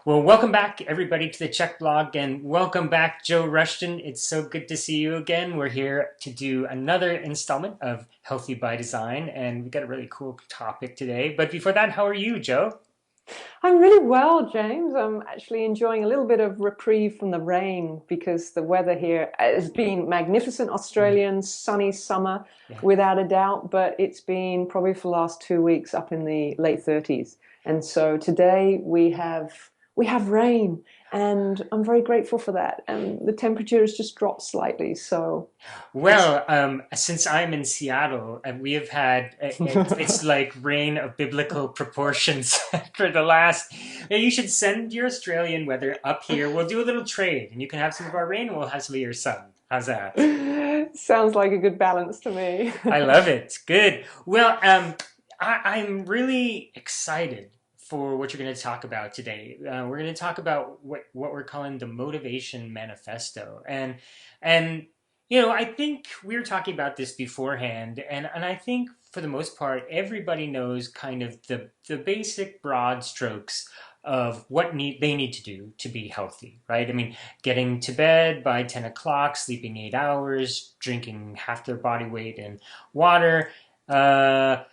Well, welcome back, everybody, to the CHEK blog, and welcome back, Jo Rushton. It's so good to see you again. We're here to do another installment of Healthy by Design, and we've got a really cool topic today. But before that, how are you, Jo? I'm really well, James. I'm actually enjoying a little bit of reprieve from the rain because the weather here has been magnificent Mm, Australian sunny summer yeah. without a doubt, but it's been probably for the last 2 weeks up in the late 30s. And so today we have rain and I'm very grateful for that. And the temperature has just dropped slightly, so it's Well, since I'm in Seattle, and we have had it's like rain of biblical proportions for the last. You should send your Australian weather up here. We'll do a little trade, and you can have some of our rain, and we'll have some of your sun. How's that? sounds like a good balance to me. I love it. Good. Well, I'm really excited for what you're going to talk about today. We're going to talk about what we're calling the motivation manifesto, and I think we were talking about this beforehand, and I think for the most part, everybody knows kind of the basic broad strokes of what they need to do to be healthy, right? I mean, getting to bed by 10 o'clock, sleeping 8 hours, drinking half their body weight in water, uh,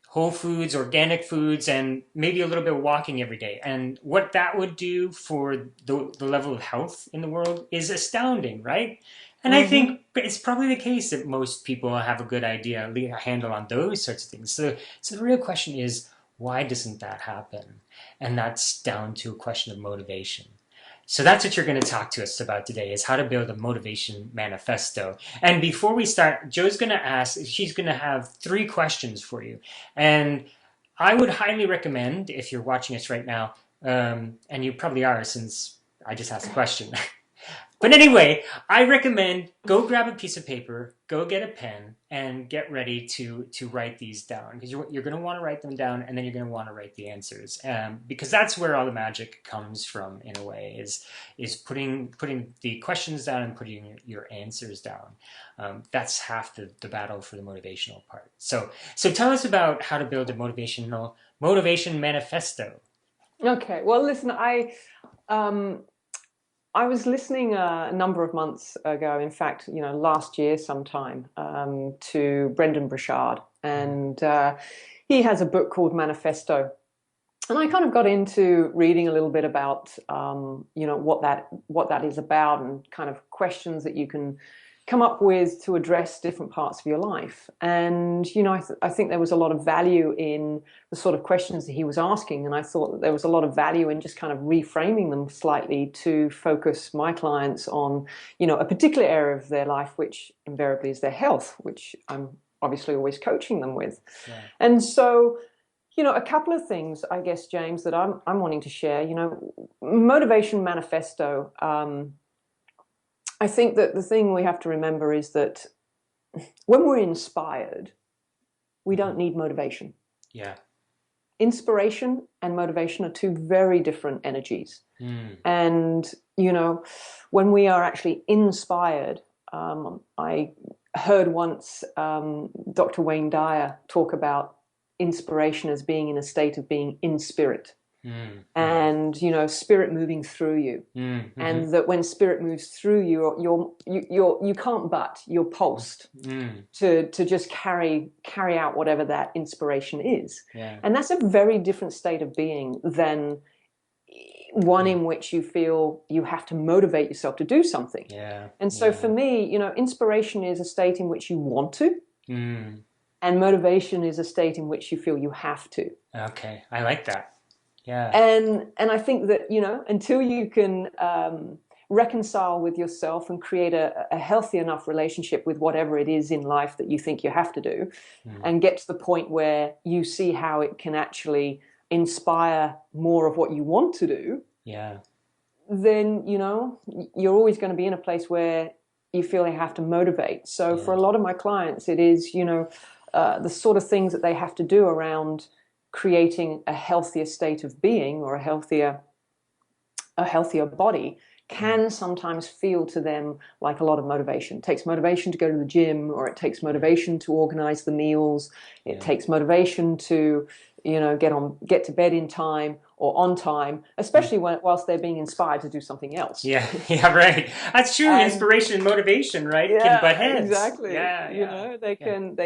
whole foods, organic foods, and maybe a little bit of walking every day. And what that would do for the level of health in the world is astounding, right? And I hmm think it's probably the case that most people have a good idea, a handle on those sorts of things. So the real question is, why doesn't that happen? And that's down to a question of motivation. So that's what you're going to talk to us about today is how to build a motivation manifesto. And before we start, Jo's going to she's going to have 3 questions for you. And I would highly recommend, if you're watching us right now, and you probably are since I just asked a question, but anyway, I recommend go grab a piece of paper, go get a pen, and get ready to write these down because you're going to want to write them down, and then you're going to want to write the answers because that's where all the magic comes from in a way is putting the questions down and putting your answers down. That's half the battle for the motivational part. So tell us about how to build a motivation manifesto. Okay. Well, listen, um, I was listening a number of months ago, in fact, last year sometime, to Brendan Burchard, and he has a book called Manifesto. And I kind of got into reading a little bit about, what that is about, and kind of questions that you can come up with to address different parts of your life. And I think there was a lot of value in the sort of questions that he was asking, and I thought that there was a lot of value in just kind of reframing them slightly to focus my clients on, a particular area of their life, which invariably is their health, which I'm obviously always coaching them with. Yeah. And so, a couple of things, I guess, James, that I'm wanting to share. Motivation manifesto. I think that the thing we have to remember is that when we're inspired, we don't need motivation. Yeah. Inspiration and motivation are two very different energies. Mm. And, when we are actually inspired, I heard once Dr. Wayne Dyer talk about inspiration as being in a state of being in spirit. Mm. Mm. And spirit moving through you, Mm. Mm-hmm. and that when spirit moves through you, you can't but you're pulsed Mm. to just carry out whatever that inspiration is. Yeah. And that's a very different state of being than one Mm. in which you feel you have to motivate yourself to do something. Yeah. And so for Yeah. me, inspiration is a state in which you want to, Mm. and motivation is a state in which you feel you have to. Okay. I like that. Yeah. And I think that until you can reconcile with yourself and create a healthy enough relationship with whatever it is in life that you think you have to do, Mm. and get to the point where you see how it can actually inspire more of what you want to do, Yeah. then you're always going to be in a place where you feel you have to motivate. So for Yeah. a lot of my clients, it is the sort of things that they have to do around creating a healthier state of being, or a healthier body, Mm. can sometimes feel to them like a lot of motivation. It takes motivation to go to the gym, or it takes Yeah. motivation to organize the meals. It Yeah. takes motivation to get to bed in time, or on time, especially whilst they're being inspired to do something else. Yeah, yeah, right. That's true. And Inspiration and motivation, right, can butt yeah, heads. exactly. Yeah, You yeah, know, yeah, they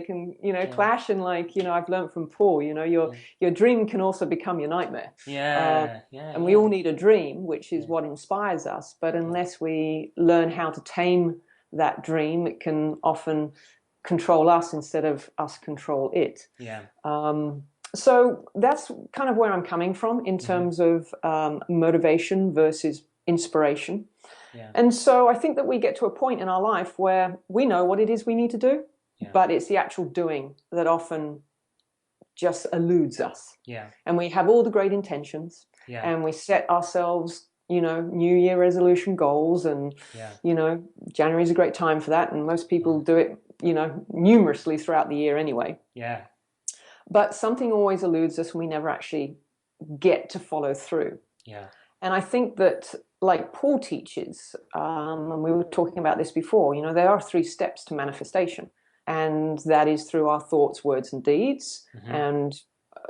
can, you know, yeah, clash. And like, you know, I've learned from Paul, you know, your dream can also become your nightmare. Um, yeah, yeah, and we yeah, all need a dream, which is yeah, what inspires us. But yeah, unless we learn how to tame that dream, it can often control us instead of us control it. yeah. Um, so that's kind of where I'm coming from in Mm-hmm. terms of motivation versus inspiration. Yeah, And so I think that we get to a point in our life where we know what it is we need to do, yeah, but it's the actual doing that often just eludes us. yeah, And we have all the great intentions yeah, and we set ourselves, you know, New Year resolution goals. And, yeah, you know, January is a great time for that. And most yeah, people do it, you know, numerously throughout the year anyway. yeah, But something always eludes us and we never actually get to follow through. yeah. And I think that, like Paul teaches, and we were talking about this before, you know, there are 3 steps to manifestation. And that is through our thoughts, words, and deeds. Mm-hmm. And,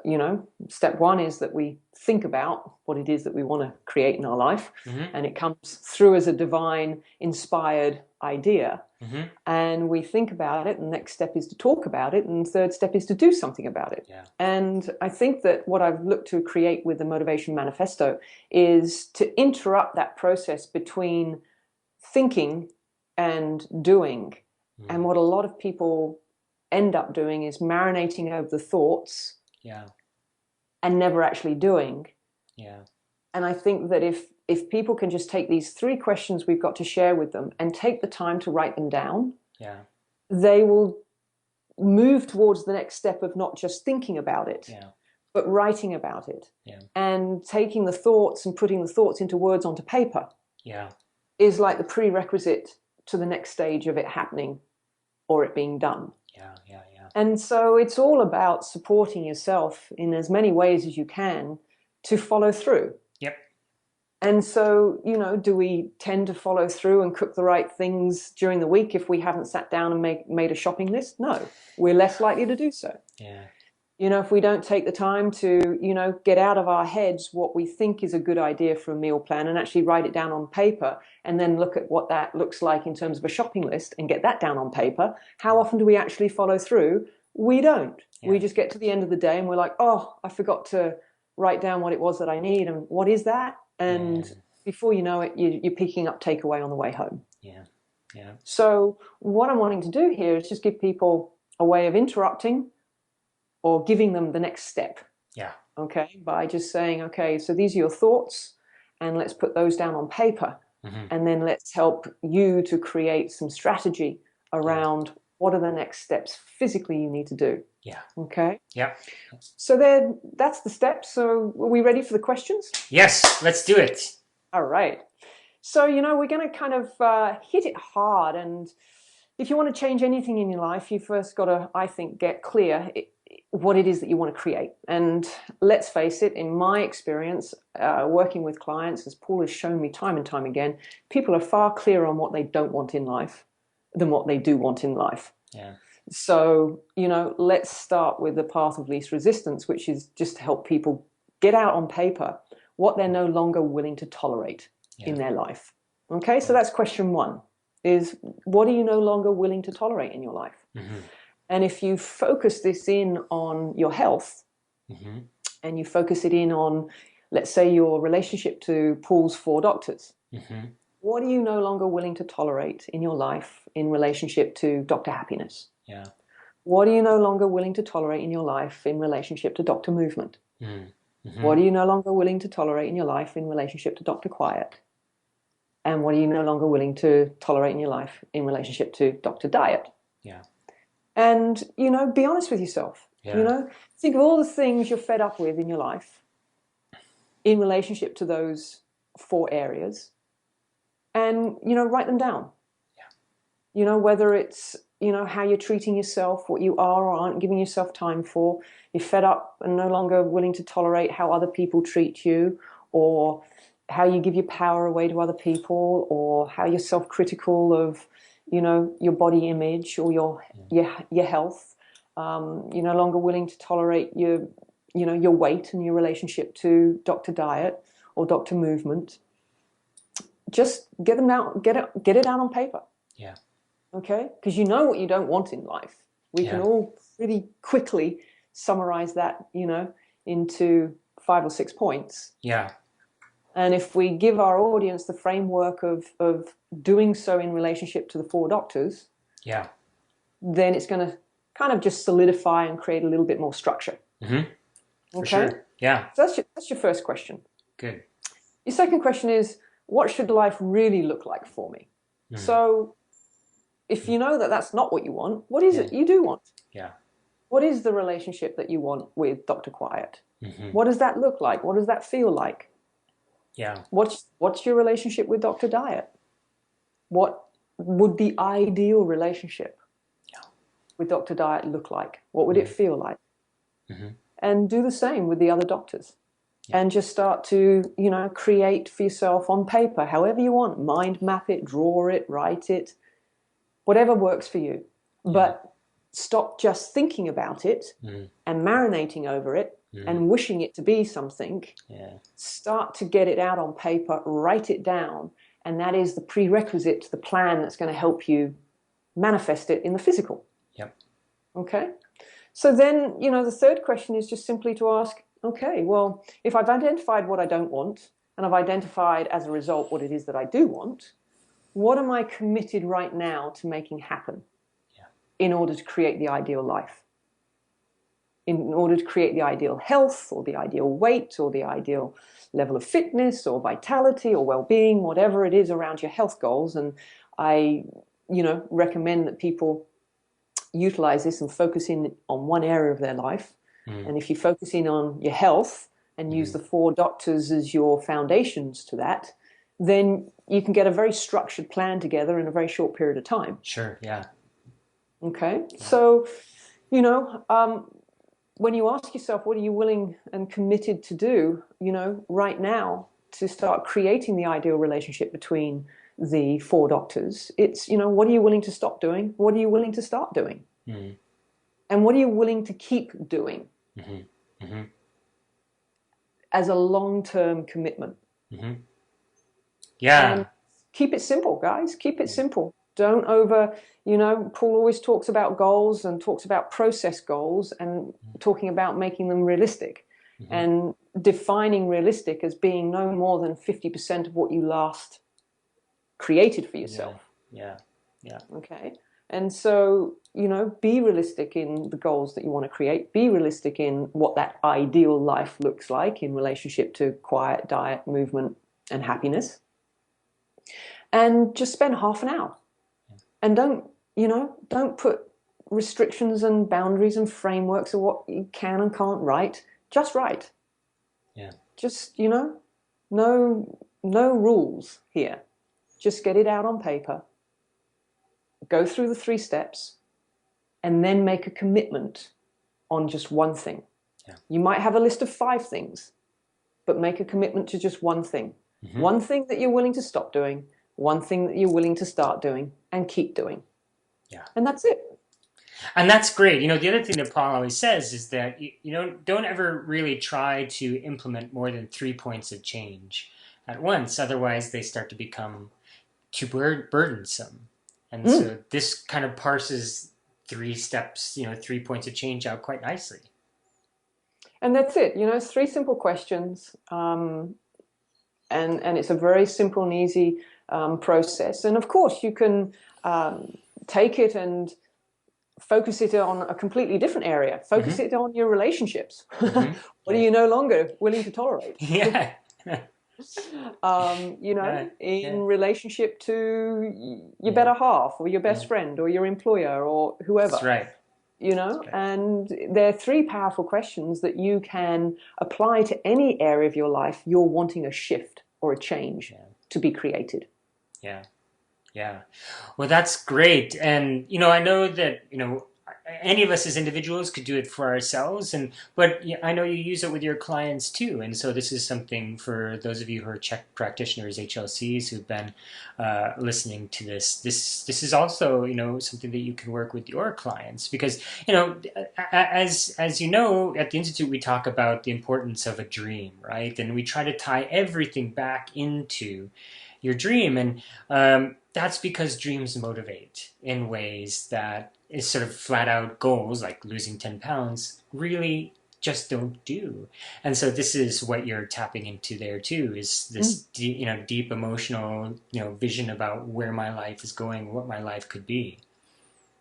you know, step 1 is that we think about what it is that we want to create in our life. Mm-hmm. And it comes through as a divine inspired idea. Mm-hmm. And we think about it. And the next step is to talk about it. And the third step is to do something about it. Yeah, And I think that what I've looked to create with the Motivation Manifesto is to interrupt that process between thinking and doing. mm-hmm. And what a lot of people end up doing is marinating over the thoughts Yeah, and never actually doing. yeah, And I think that if people can just take these 3 questions we've got to share with them and take the time to write them down, yeah, they will move towards the next step of not just thinking about it, yeah, but writing about it. yeah, And taking the thoughts and putting the thoughts into words onto paper yeah, is like the prerequisite to the next stage of it happening or it being done. yeah, yeah, yeah. And so it's all about supporting yourself in as many ways as you can to follow through. Yep. And so, you know, do we tend to follow through and cook the right things during the week if we haven't sat down and made a shopping list? No, we're less likely to do so. Yeah, You know, if we don't take the time to, you know, get out of our heads what we think is a good idea for a meal plan and actually write it down on paper and then look at what that looks like in terms of a shopping list and get that down on paper, how often do we actually follow through? We don't. yeah, We just get to the end of the day and we're like, oh, I forgot to write down what it was that I need. And what is that? And yeah, before you know it, you're picking up takeaway on the way home. yeah, yeah, So what I'm wanting to do here is just give people a way of interrupting or giving them the next step. yeah, Okay, by just saying, okay, so these are your thoughts, and let's put those down on paper, mm-hmm. and then let's help you to create some strategy Yeah, around what are the next steps physically you need to do. yeah, Okay, yeah. so that's the steps. So are we ready for the questions? Yes, let's do it. All right. So, you know, we're going to kind of hit it hard. And if you want to change anything in your life, you first got to, I think, get clear what it is that you want to create. And let's face it, in my experience, working with clients, as Paul has shown me time and time again, people are far clearer on what they don't want in life than what they do want in life. Yeah, So, you know, let's start with the path of least resistance, which is just to help people get out on paper what they're no longer willing to tolerate in yeah, their life. Okay, so yeah. that's question 1, is what are you no longer willing to tolerate in your life? Mm-hmm. And if you focus this in on your health, Mm-hmm. and you focus it in on, let's say, your relationship to Paul's 4 doctors, Mm-hmm. what are you no longer willing to tolerate in your life in relationship to Dr. Happiness? Yeah. What are you no longer willing to tolerate in your life in relationship to Dr. Movement? Mm-hmm. What are you no longer willing to tolerate in your life in relationship to Dr. Quiet? And what are you no longer willing to tolerate in your life in relationship to Dr. Diet? Yeah. And, you know, be honest with yourself. Yeah. You know, think of all the things you're fed up with in your life in relationship to those 4 areas and, you know, write them down. Yeah. You know, whether it's, you know, how you're treating yourself, what you are or aren't giving yourself time for, you're fed up and no longer willing to tolerate how other people treat you, or how you give your power away to other people, or how you're self-critical of, you know, your body image or your health. You're no longer willing to tolerate your your weight and your relationship to Dr. Diet or Dr. Movement. Just get them out, get it out on paper. Yeah. Okay? Because you know what you don't want in life. We can all pretty quickly summarize that, into 5 or 6 points. Yeah. And if we give our audience the framework of doing so in relationship to the 4 doctors, then it's going to kind of just solidify and create a little bit more structure. Mm-hmm. For okay? sure. Yeah. So that's your first question. Good. Your second question is, what should life really look like for me? Mm. So if you know that that's not what you want, what is it you do want? Yeah. What is the relationship that you want with Dr. Quiet? Mm-hmm. What does that look like? What does that feel like? Yeah. What's your relationship with Dr. Diet? What would the ideal relationship with Dr. Diet look like? What would it feel like? Mm-hmm. And do the same with the other doctors. Yeah. And just start to, create for yourself on paper, however you want. Mind map it, draw it, write it, whatever works for you. Yeah. But stop just thinking about it and marinating over it and wishing it to be something. Yeah. Start to get it out on paper, write it down, and that is the prerequisite to the plan that's going to help you manifest it in the physical. Yep. Okay? So then, the third question is just simply to ask, okay, well, if I've identified what I don't want, and I've identified as a result what it is that I do want, what am I committed right now to making happen in order to create the ideal life? In order to create the ideal health or the ideal weight or the ideal level of fitness or vitality or well-being, whatever it is around your health goals. And I, recommend that people utilize this and focus in on one area of their life. And if you focus in on your health and use the 4 doctors as your foundations to that, then you can get a very structured plan together in a very short period of time. Sure, yeah. Okay, so, when you ask yourself, what are you willing and committed to do, right now to start creating the ideal relationship between the 4 doctors, it's, what are you willing to stop doing? What are you willing to start doing? Mm. And what are you willing to keep doing as a long-term commitment? Mm-hmm. Yeah. And keep it simple, guys. Keep it simple. Don't Paul always talks about goals and talks about process goals and talking about making them realistic and defining realistic as being no more than 50% of what you last created for yourself. Yeah. Okay. And so, be realistic in the goals that you want to create. Be realistic in what that ideal life looks like in relationship to quiet, diet, movement, and happiness. And just spend half an hour. And don't put restrictions and boundaries and frameworks of what you can and can't write. Just write. Yeah. Just, no rules here. Just get it out on paper. Go through the 3 steps and then make a commitment on just one thing. Yeah. You might have a list of 5 things, but make a commitment to just one thing. Mm-hmm. One thing that you're willing to stop doing, one thing that you're willing to start doing and keep doing. Yeah. And that's it. And that's great. The other thing that Paul always says is that, don't ever really try to implement more than 3 points of change at once. Otherwise, they start to become too burdensome. And so this kind of parses 3 steps, 3 points of change out quite nicely. And that's it. It's 3 simple questions. And it's a very simple and easy process. And of course, you can take it and focus it on a completely different area. Focus it on your relationships. What are you no longer willing to tolerate? Yeah. In relationship to your better half or your best friend or your employer or whoever. That's right. And there are 3 powerful questions that you can apply to any area of your life you're wanting a shift or a change to be created. Yeah. Well, that's great. And, I know that, any of us as individuals could do it for ourselves, but I know you use it with your clients too, and so this is something for those of you who are CHEK practitioners, HLCs, who've been listening to this. This is also something that you can work with your clients, because as you know, at the Institute we talk about the importance of a dream, right? And we try to tie everything back into your dream, and that's because dreams motivate in ways that is sort of flat out goals like losing 10 pounds really just don't do. And so this is what you're tapping into there too, is this deep emotional vision about where my life is going, what my life could be.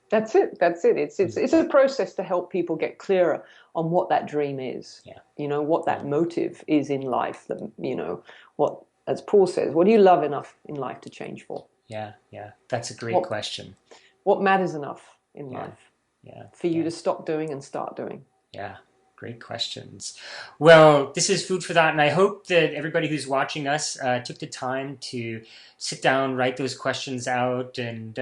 That's it. That's it. It's a process to help people get clearer on what that dream is. Yeah. What that motive is in life. That what, as Paul says, what do you love enough in life to change for? Yeah, that's a great question. What matters enough in life for you to stop doing and start doing? Yeah, great questions. Well, this is food for thought, and I hope that everybody who's watching us took the time to sit down, write those questions out, and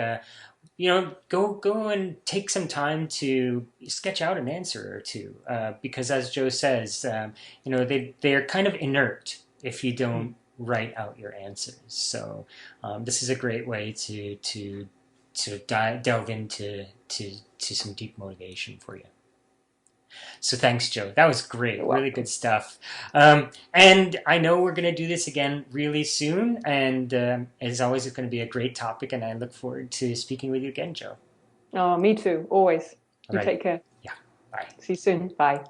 go and take some time to sketch out an answer or two, because as Jo says, they're kind of inert if you don't write out your answers. So this is a great way to delve into some deep motivation for you. So thanks, Jo. That was great. Really good stuff. And I know we're going to do this again really soon. And as always, it's going to be a great topic. And I look forward to speaking with you again, Jo. Oh, me too. Always. You take care. Yeah. Bye. See you soon. Bye.